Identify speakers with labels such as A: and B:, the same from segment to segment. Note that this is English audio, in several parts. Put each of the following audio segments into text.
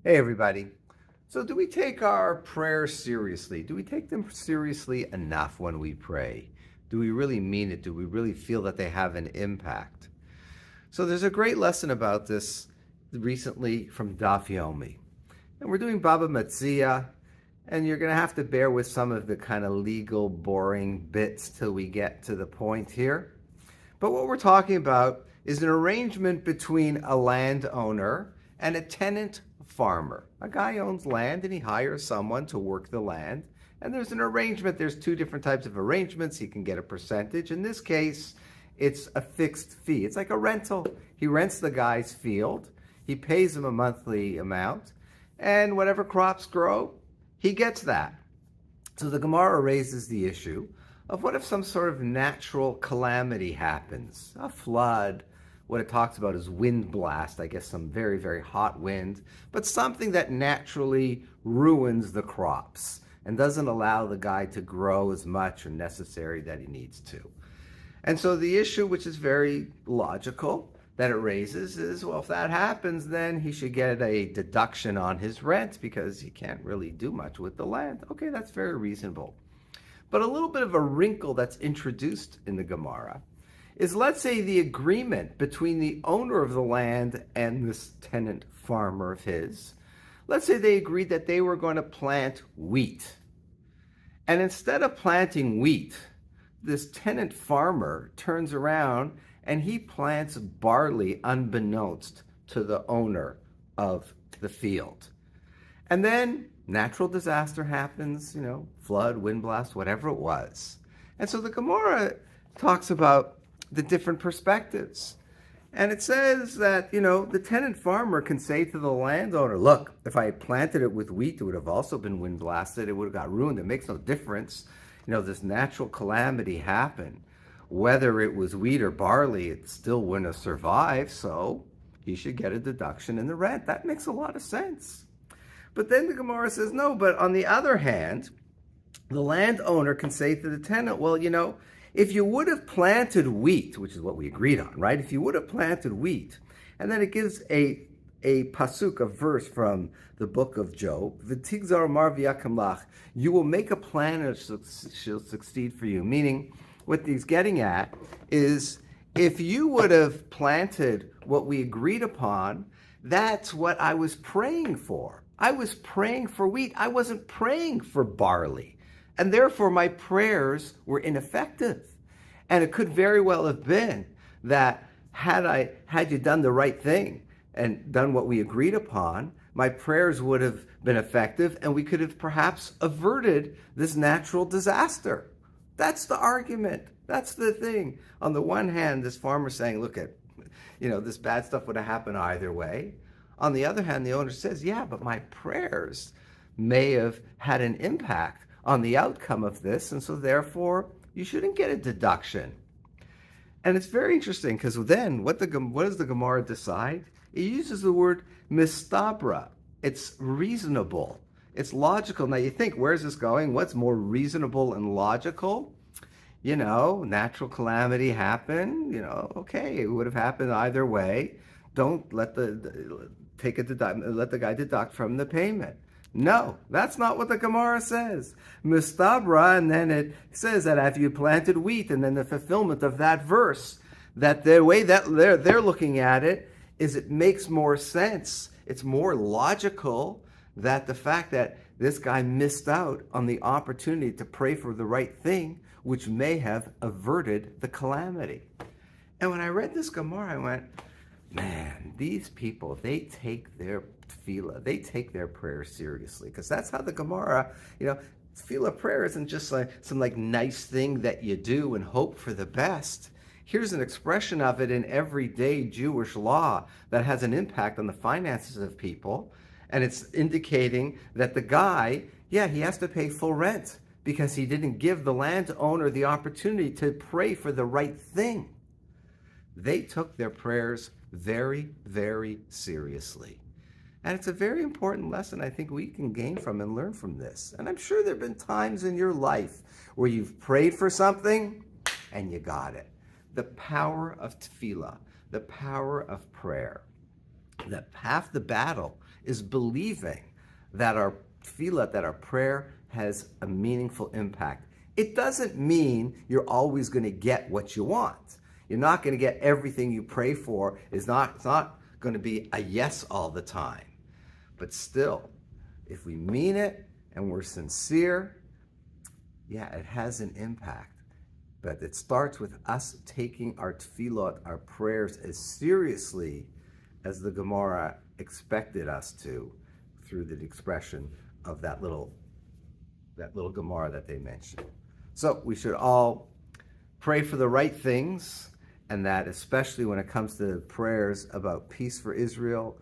A: Hey, everybody. So, do we take our prayers seriously? Do we take them seriously enough when we pray? Do we really mean it? Do we really feel that they have an impact? So, there's a great lesson about this recently from Daf Yomi. And we're doing Baba Metzia, and you're going to have to bear with some of the kind of legal, boring bits till we get to the point here. But what we're talking about is an arrangement between a landowner and a tenant farmer. A guy owns land and he hires someone to work the land. And there's an arrangement. There's two different types of arrangements. He can get a percentage. In this case, it's a fixed fee. It's like a rental. He rents the guy's field. He pays him a monthly amount. And whatever crops grow, he gets that. So the Gemara raises the issue of what if some sort of natural calamity happens, a flood. What it talks about is wind blast, I guess some very, very hot wind, but something that naturally ruins the crops and doesn't allow the guy to grow as much or necessary that he needs to. And so the issue, which is very logical, that it raises is, well, if that happens, then he should get a deduction on his rent because he can't really do much with the land. Okay, that's very reasonable. But a little bit of a wrinkle that's introduced in the Gemara is, let's say the agreement between the owner of the land and this tenant farmer of his, let's say they agreed that they were going to plant wheat. And instead of planting wheat, this tenant farmer turns around and he plants barley unbeknownst to the owner of the field. And then natural disaster happens, flood, wind blast, whatever it was. And so the Gemara talks about the different perspectives. And it says that, the tenant farmer can say to the landowner, look, if I had planted it with wheat, it would have also been wind blasted. It would have got ruined. It makes no difference. This natural calamity happened. Whether it was wheat or barley, it still wouldn't have survived. So he should get a deduction in the rent. That makes a lot of sense. But then the Gemara says, no, but on the other hand, the landowner can say to the tenant, well, if you would have planted wheat, which is what we agreed on, right? If you would have planted wheat, and then it gives a pasuk, a verse from the book of Job, V'tigzar mar v'yakem lach, you will make a plan and it shall succeed for you. Meaning, what he's getting at is, if you would have planted what we agreed upon, that's what I was praying for. I was praying for wheat. I wasn't praying for barley. And therefore, my prayers were ineffective. And it could very well have been that had you done the right thing and done what we agreed upon, my prayers would have been effective and we could have perhaps averted this natural disaster. That's the argument. That's the thing. On the one hand, this farmer's saying, look at, this bad stuff would have happened either way. On the other hand, the owner says, yeah, but my prayers may have had an impact on the outcome of this, and so therefore you shouldn't get a deduction. And it's very interesting because then what does the Gemara decide? It uses the word mistabra. It's reasonable. It's logical. Now you think, where's this going? What's more reasonable and logical? Natural calamity happened. Okay, it would have happened either way. Don't let the guy deduct from the payment. No, that's not what the Gemara says. Mistabra, and then it says that if you planted wheat, and then the fulfillment of that verse, that the way that they're looking at it is, it makes more sense. It's more logical that the fact that this guy missed out on the opportunity to pray for the right thing, which may have averted the calamity. And when I read this Gemara, I went, man, these people, they take their tefillah, they take their prayer seriously, because that's how the Gemara, tefillah prayer isn't just like some nice thing that you do and hope for the best. Here's an expression of it in everyday Jewish law that has an impact on the finances of people, and it's indicating that the guy, he has to pay full rent because he didn't give the landowner the opportunity to pray for the right thing. They took their prayers very, very seriously. And it's a very important lesson I think we can gain from and learn from this. And I'm sure there have been times in your life where you've prayed for something and you got it. The power of tefillah, the power of prayer. That half the battle is believing that our tefillah, that our prayer has a meaningful impact. It doesn't mean you're always going to get what you want. You're not going to get everything you pray for. It's not going to be a yes all the time. But still, if we mean it and we're sincere, yeah, it has an impact. But it starts with us taking our tefillot, our prayers, as seriously as the Gemara expected us to, through the expression of that little Gemara that they mentioned. So we should all pray for the right things, and that especially when it comes to prayers about peace for Israel,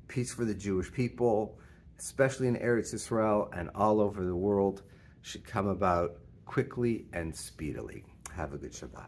A: peace for the Jewish people, especially in Eretz Yisrael and all over the world, should come about quickly and speedily. Have a good Shabbat.